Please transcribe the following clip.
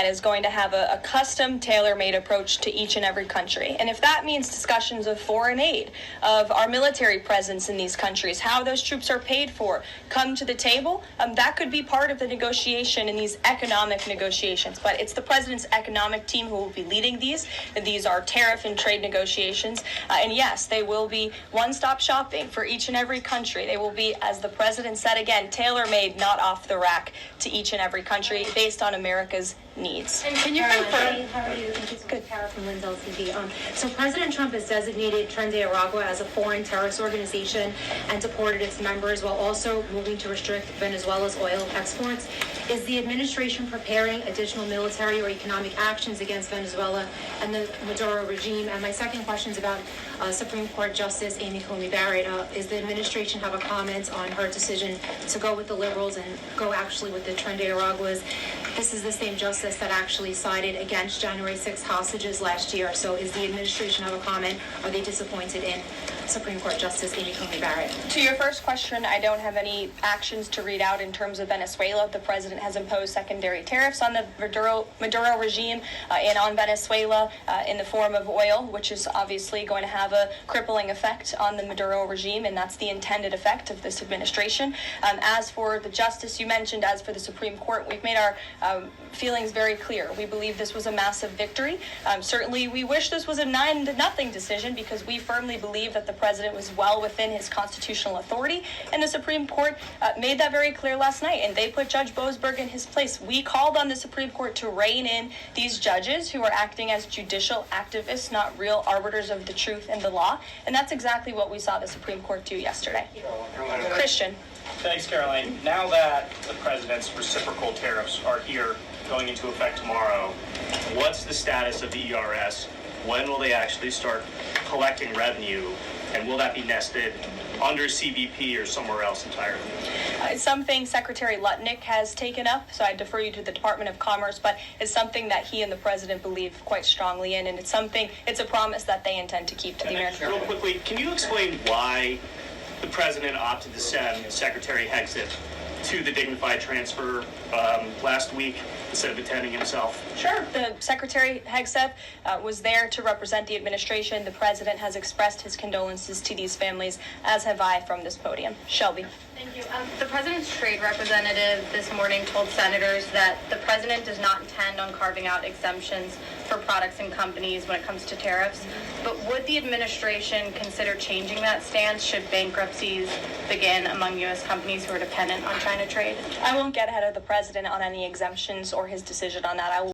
that is going to have a custom, tailor-made approach to each and every country. And if that means discussions of foreign aid, of our military presence in these countries, how those troops are paid for, come to the table, that could be part of the negotiation in these economic negotiations. But it's the president's economic team who will be leading these. These are tariff and trade negotiations. And yes, they will be one-stop shopping for each and every country. They will be, as the president said again, tailor-made, not off the rack, to each and every country based on America's needs. And can you confirm? How are you? Good. Tariff from Lynn's LTV. So President Trump has designated Tren de Aragua as a foreign terrorist organization and deported its members while also moving to restrict Venezuela's oil exports. Is the administration preparing additional military or economic actions against Venezuela and the Maduro regime? And my second question is about Supreme Court Justice Amy Coney Barrett. Is the administration have a comment on her decision to go with the liberals and go actually with the Tren de Araguas? This is the same justice that actually sided against January 6th hostages last year. So is the administration have a comment? Are they disappointed in Supreme Court Justice Amy Coney Barrett? To your first question, I don't have any actions to read out in terms of Venezuela. The president has imposed secondary tariffs on the Maduro regime and on Venezuela in the form of oil, which is obviously going to have a crippling effect on the Maduro regime, and that's the intended effect of this administration. As for the justice you mentioned, as for the Supreme Court, we've made our feelings very clear. We believe this was a massive victory. Certainly, we wish this was a 9-0 decision because we firmly believe that the president was well within his constitutional authority, and the Supreme Court made that very clear last night, and they put Judge Boasberg in his place. We called on the Supreme Court to rein in these judges who are acting as judicial activists, not real arbiters of the truth and the law, and that's exactly what we saw the Supreme Court do yesterday. Christian. Thanks, Caroline. Now that the president's reciprocal tariffs are here, going into effect tomorrow, what's the status of the ERS? When will they actually start collecting revenue? And will that be nested under CBP or somewhere else entirely? It's something Secretary Lutnick has taken up, so I defer you to the Department of Commerce, but it's something that he and the president believe quite strongly in, and it's a promise that they intend to keep to the American people. people. Real quickly, can you explain why the president opted to send Secretary Hegseth to the dignified transfer last week instead of attending himself? Sure. The Secretary Hegseth was there to represent the administration. The president has expressed his condolences to these families, as have I from this podium. Shelby. Thank you. The president's trade representative this morning told senators that the president does not intend on carving out exemptions for products and companies when it comes to tariffs. But would the administration consider changing that stance should bankruptcies begin among U.S. companies who are dependent on China trade? I won't get ahead of the president on any exemptions or his decision on that. I will